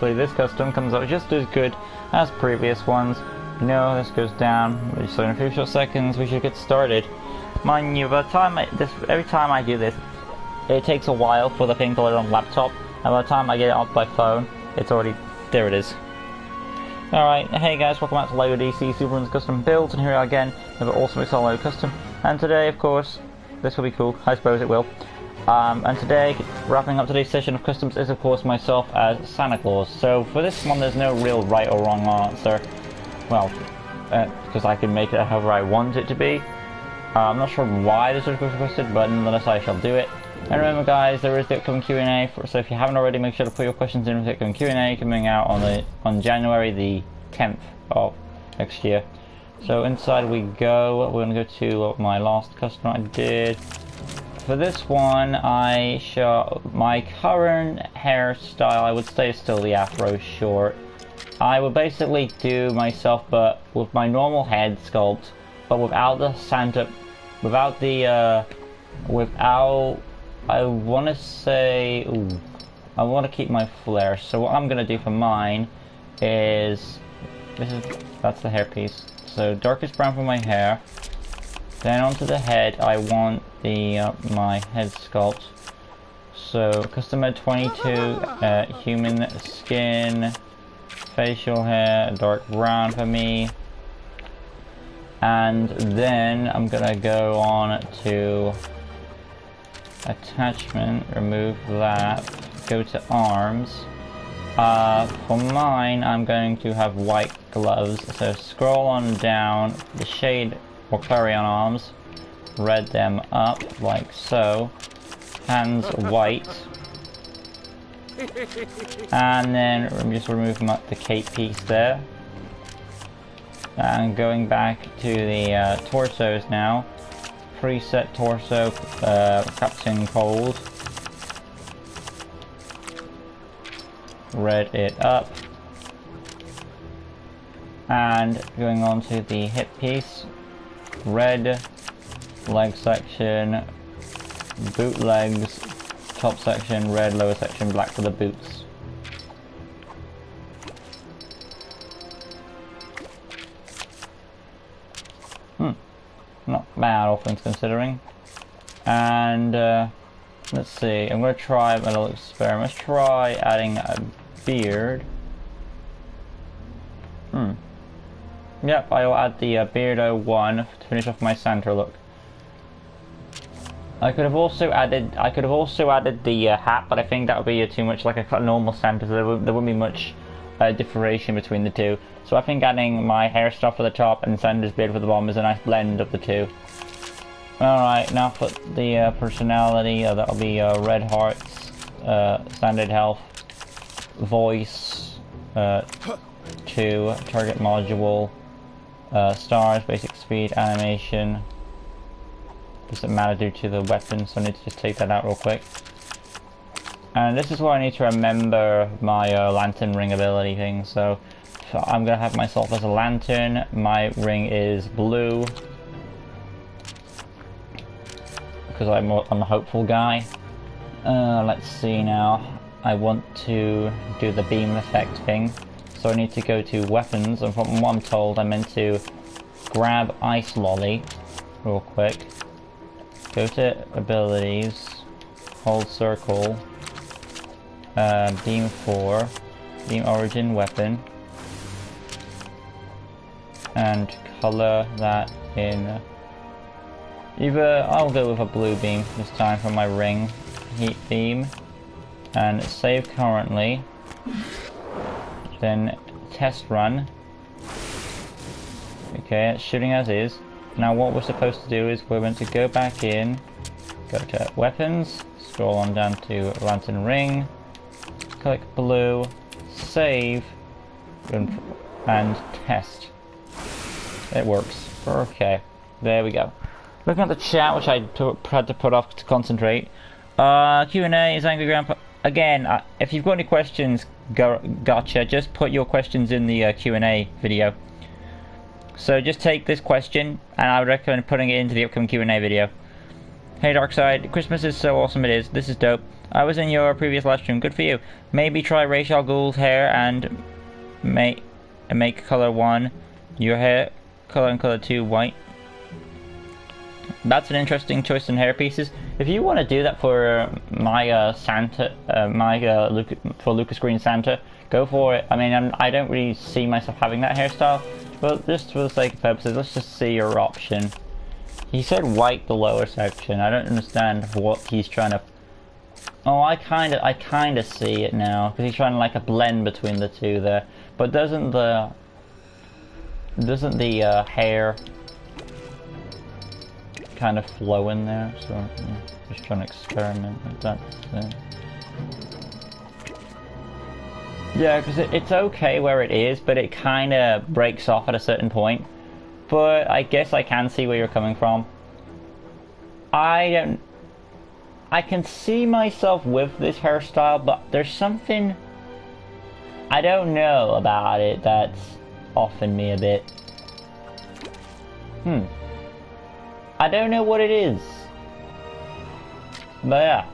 hopefully this custom comes out just as good as previous ones. You know, this goes down, so in a few short seconds we should get started. Mind you, by the time every time I do this, it takes a while for the thing to load on laptop, and by the time I get it off by phone, it's already, there it is. Alright, hey guys, welcome back to LEGO DC Superman's Custom Builds, and here we are again with an awesome LEGO Custom. And today, of course, this will be cool, I suppose it will. And today, wrapping up today's session of customs is of course myself as Santa Claus. So for this one there's no real right or wrong answer. Well, because I can make it however I want it to be. I'm not sure why this was requested, but nonetheless I shall do it. And remember guys, there is the upcoming Q&A, so if you haven't already, make sure to put your questions in for the upcoming Q&A coming out on January the 10th of next year. So inside we go. We're going to go to my last custom I did. For this one, I show my current hairstyle. I would say is still the afro short. I would basically do myself, but with my normal head sculpt, but without the Santa, without I want to say, I want to keep my flair. So what I'm gonna do for mine is, that's the hairpiece. So darkest brown for my hair. Then onto the head, I want the my head sculpt. So custom mode 22, human skin, facial hair, dark brown for me. And then I'm gonna go on to attachment, remove that, go to arms. For mine, I'm going to have white gloves, so scroll on down, the shade or clarion arms, red them up like so, hands white, and then just remove the cape piece there. And going back to the torsos now. Preset torso, Captain Cold. Red it up. And going on to the hip piece. Red leg section, boot legs, top section, red lower section, black for the boots. Not bad, all things considering. And let's see, I'm going to try a little experiment. Let's try adding a beard. Yep, I will add the Beardo 1 to finish off my Santa look. I could have also added the hat, but I think that would be too much like a normal Santa, so there wouldn't be much differentiation between the two. So I think adding my hairstyle for the top and Santa's beard for the bottom is a nice blend of the two. Alright, now for the personality, that'll be red hearts, standard health, voice, 2, target module, stars, basic speed, animation. Doesn't matter due to the weapon, so I need to just take that out real quick. And this is where I need to remember my lantern ring ability thing, so I'm gonna have myself as a lantern. My ring is blue because I'm a hopeful guy. Let's see now. I want to do the beam effect thing, so I need to go to weapons, and from what I'm told I meant to grab Ice Lolly real quick, go to abilities, hold circle, beam 4, beam origin weapon, and color that in either, I'll go with a blue beam this time for my ring, heat beam, and save currently, then test run. Okay, it's shooting as is. Now what we're supposed to do is we're going to go back in, go to weapons, scroll on down to lantern ring, click blue, save, and test. It works. Okay, there we go. Looking at the chat, which I had to put off to concentrate. Q&A is Angry Grandpa. Again, if you've got any questions, gotcha. Just put your questions in the Q&A video. So just take this question, and I would recommend putting it into the upcoming Q&A video. Hey Darkside, Christmas is so awesome it is. This is dope. I was in your previous live stream. Good for you. Maybe try Rachel Ghoul's hair and make color 1 your hair color and color 2 white. That's an interesting choice in hair pieces. If you want to do that for my Santa, for Lucas Green Santa, go for it. I mean, I don't really see myself having that hairstyle, but just for the sake of purposes, let's just see your option. He said white the lower section. I don't understand what he's trying to. Oh, I kind of see it now, because he's trying to like a blend between the two there. But doesn't the hair kind of flow in there? So yeah, just trying to experiment with that. Yeah, because it's okay where it is, but it kind of breaks off at a certain point. But I guess I can see where you're coming from. I can see myself with this hairstyle, but there's something I don't know about it that's offing me a bit. I don't know what it is. But yeah.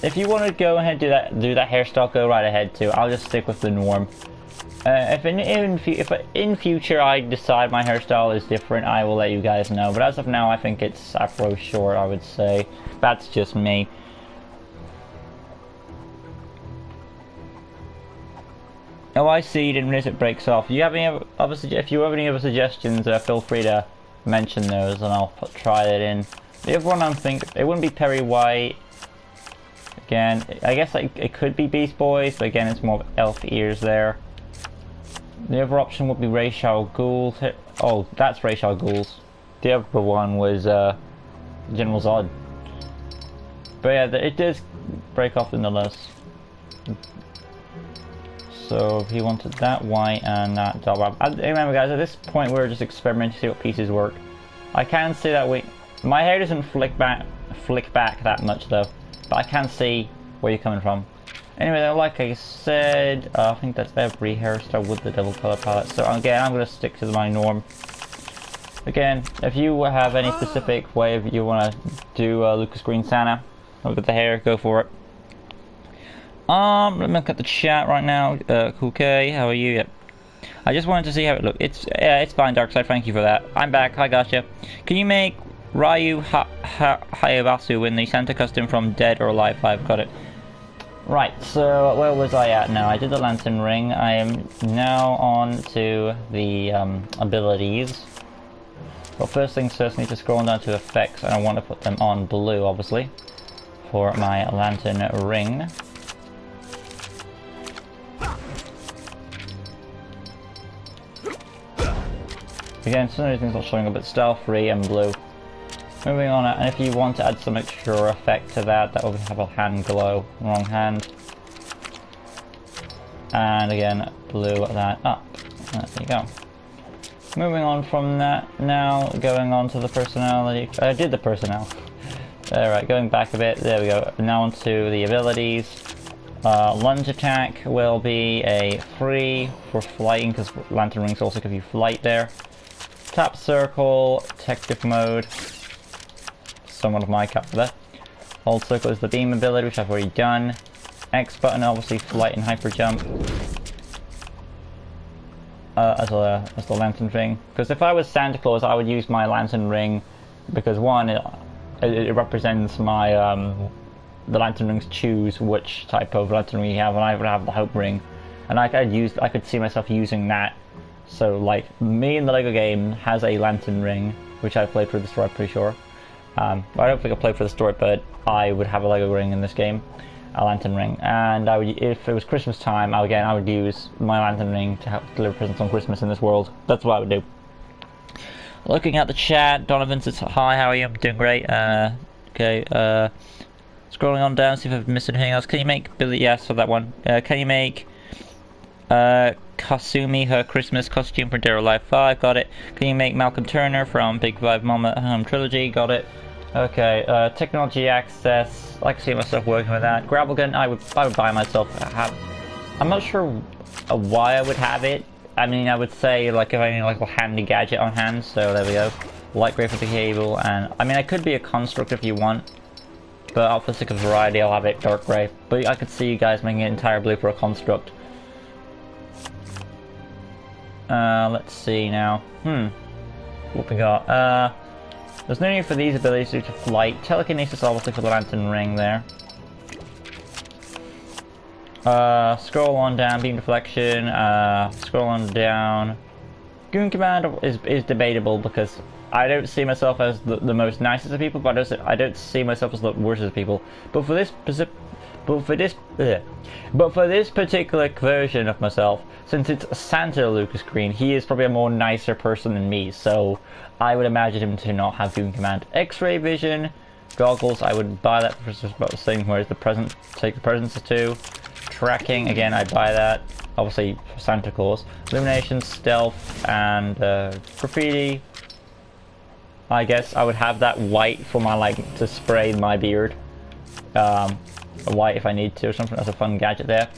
If you want to go ahead and do that hairstyle, go right ahead too. I'll just stick with the norm. If in future I decide my hairstyle is different, I will let you guys know. But as of now, I think it's afro short, I would say. That's just me. Oh, I see. You didn't notice it breaks off. Do you have any other if you have any other suggestions, feel free to mention those, and I'll try it in. The other one I'm thinking, it wouldn't be Perry White. Again, I guess it could be Beast Boys, but again, it's more elf ears there. The other option would be Rachel Ghoul's. Oh, that's Rachel Ghoul's. The other one was General Zod. But yeah, it does break off nonetheless. So if he wanted that white and that dark. Remember, guys, at this point we're just experimenting to see what pieces work. I can see that my hair doesn't flick back that much though, but I can see where you're coming from. Anyway, like I said, I think that's every hairstyle with the double color palette. So again, I'm going to stick to my norm. Again, if you have any specific way you want to do Lucas Green Santa with the hair, go for it. Let me look at the chat right now. Cool K, how are you? Yep. I just wanted to see how it looked. It's fine, Darkside. Thank you for that. I'm back. I gotcha. Can you make Ryu Hayabasu in the Santa custom from Dead or Alive 5? Got it. Right, so where was I at now? I did the lantern ring. I am now on to the abilities. But first things first, I need to scroll down to effects, and I want to put them on blue, obviously, for my lantern ring. Again, some of these things are showing a bit stealth-free and blue. Moving on, and if you want to add some extra effect to that will have a hand glow. Wrong hand. And again, blue that up. There you go. Moving on from that, now going on to the personality. I did the personnel. Alright, going back a bit, there we go. Now onto the abilities. Lunge attack will be a free for flying, because lantern rings also give you flight there. Tap circle, detective mode. Somewhat of my cap for that. Hold circle is the beam ability, which I've already done. X button, obviously flight and hyper jump. As the lantern ring. Because if I was Santa Claus, I would use my lantern ring, because one, it represents my the lantern rings choose which type of lantern ring you have, and I would have the hope ring, and I could see myself using that. So like me in the Lego game has a lantern ring, which I played through the story, I'm pretty sure. I don't think I played for the story, but I would have a Lego ring in this game, a lantern ring, and I would, if it was Christmas time, I would use my lantern ring to help deliver presents on Christmas in this world. That's what I would do. Looking at the chat, Donovan says hi, how are you? I'm doing great. Okay. Scrolling on down, see if I've missed anything else. Can you make Billy? Yes, for that one. Can you make Kasumi her Christmas costume for Dead or Alive 5? Got it. Can you make Malcolm Turner from Big Five Mama Trilogy? Got it. Okay, technology access. I can see myself working with that. Grapple gun, I would buy myself. I'm not sure why I would have it. I mean, I would say like if I need like a handy gadget on hand. So there we go. Light gray for the cable, and I mean I could be a construct if you want. but for the sake of variety, I'll have it dark grey. But I could see you guys making it entire blue for a construct. Let's see now. What we got? There's no need for these abilities due to flight. Telekinesis obviously for the lantern ring there. Scroll on down, beam deflection, scroll on down. Goon command is debatable because I don't see myself as the most nicest of people, but I don't see myself as the worst of people. But for this particular version of myself, since it's Santa Lucas Green, he is probably a more nicer person than me, so I would imagine him to not have Goon command. X-ray vision, goggles, I would buy that for just about the same, whereas the present, take the presents to. Tracking, again, I'd buy that, obviously for Santa Claus. Illumination, stealth, and graffiti. I guess I would have that white for my, like, to spray my beard. White if I need to or something, as a fun gadget there.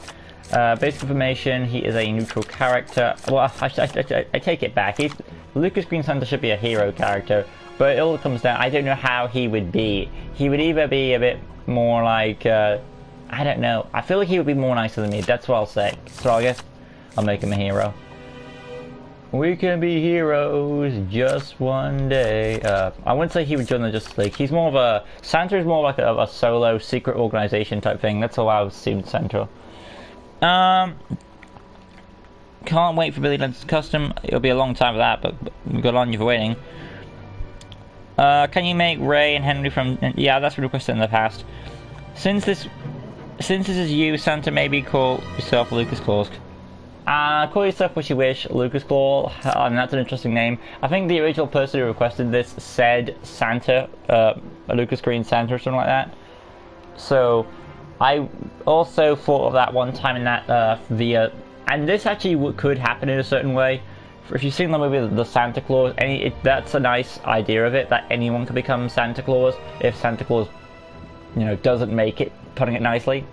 Basic information, he is a neutral character. Well, I take it back. Lucas Green Santa should be a hero character, but it all comes down, I don't know how he would be. He would either be a bit more like, I don't know. I feel like he would be more nicer than me. That's what I'll say. So I guess I'll make him a hero. We can be heroes just one day. I wouldn't say he would join the Justice League. He's more of a... Santa is more like a solo secret organization type thing. That's how I would see Santa. Can't wait for Billy Lent's custom. It'll be a long time for that, but good on you for waiting. Can you make Ray and Henry from... Yeah, that's been requested in the past. Since this is you, Santa, maybe call yourself Lucas Claus. Call yourself what you wish, Lucas Claw, and that's an interesting name. I think the original person who requested this said Santa, Lucas Green Santa or something like that. So, I also thought of that one time in that, and this actually could happen in a certain way. If you've seen the movie The Santa Claus, that's a nice idea of it, that anyone can become Santa Claus if Santa Claus, you know, doesn't make it, putting it nicely.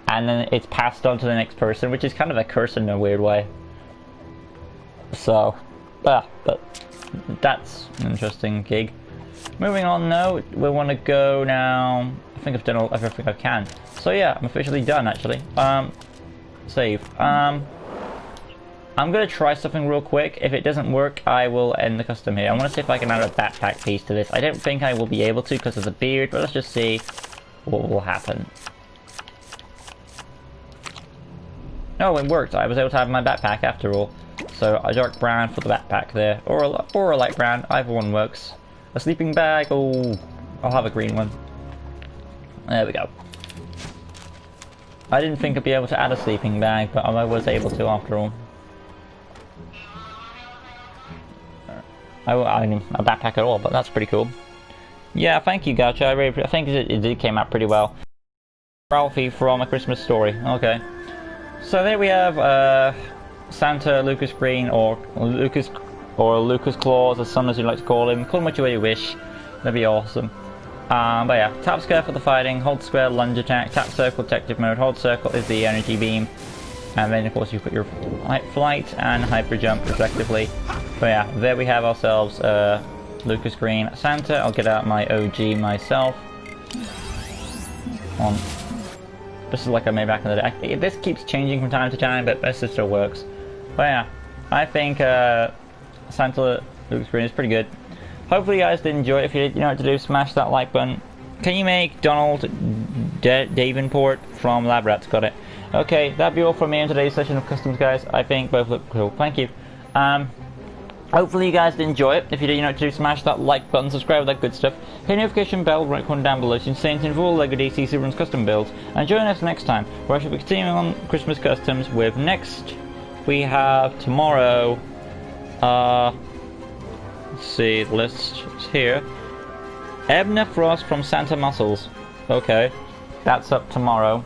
And then it's passed on to the next person, which is kind of a curse in a weird way. So, but that's an interesting gig. Moving on now, we want to go now. I think I've done everything I can. So yeah, I'm officially done actually. Save. I'm gonna try something real quick. If it doesn't work, I will end the custom here. I want to see if I can add a backpack piece to this. I don't think I will be able to because of the beard, but let's just see what will happen. Oh, it worked. I was able to have my backpack after all. So a dark brown for the backpack there, or a light brown. Either one works. A sleeping bag. Oh, I'll have a green one. There we go. I didn't think I'd be able to add a sleeping bag, but I was able to after all. I didn't a backpack at all, but that's pretty cool. Yeah, thank you, Gotcha. I think it did came out pretty well. Ralphie from A Christmas Story. Okay. So there we have Santa Lucas Green, or Lucas Claus, as some as you like to call him. Call him what you wish. That'd be awesome. But yeah, tap square for the fighting, hold square lunge attack, tap circle detective mode, hold circle is the energy beam, and then of course you've got your flight and hyper jump respectively. But yeah, there we have ourselves Lucas Green Santa. I'll get out my OG myself. This is like I made back in the day. This keeps changing from time to time, but this still works. But yeah, I think Santa Lucas Green is pretty good. Hopefully you guys did enjoy it. If you did, you know what to do, smash that like button. Can you make Donald Davenport from Lab Rats? Got it. Okay, that'd be all from me in today's session of customs, guys. I think both look cool. Thank you. Hopefully you guys did enjoy it. If you did, you know what to do, smash that like button, subscribe, all that good stuff. Hit the notification bell right corner down below so you can stay in tune for all LEGO DC Superruns custom builds. And join us next time, where I shall be continuing on Christmas customs with next we have tomorrow. Let's see, the list is here. Ebner Frost from Santa Muscles. Okay, that's up tomorrow.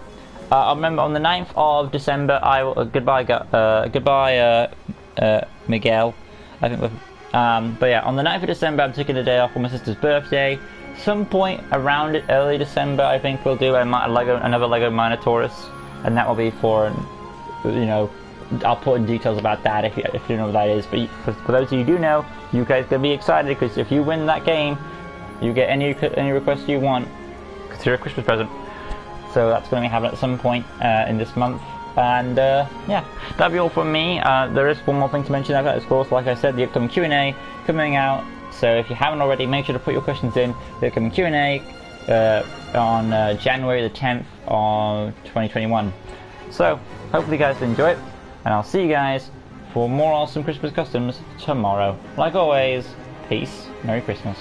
I remember on the 9th of December, I will goodbye Miguel. I think but yeah, on the 9th of December, I'm taking a day off for my sister's birthday. Some point around it, early December, I think we'll do another Lego Minotaurus, and that will be for, you know, I'll put in details about that if you know what that is. But for those of you who do know, you guys can be excited because if you win that game, you get any request you want consider a Christmas present. So that's going to be happening at some point in this month. And yeah, that'll be all from me. There is one more thing to mention. Of course, like I said, the upcoming Q&A coming out. So if you haven't already, make sure to put your questions in the upcoming Q&A on January the 10th of 2021. So hopefully you guys enjoy it, and I'll see you guys for more awesome Christmas customs tomorrow. Like always, peace, Merry Christmas.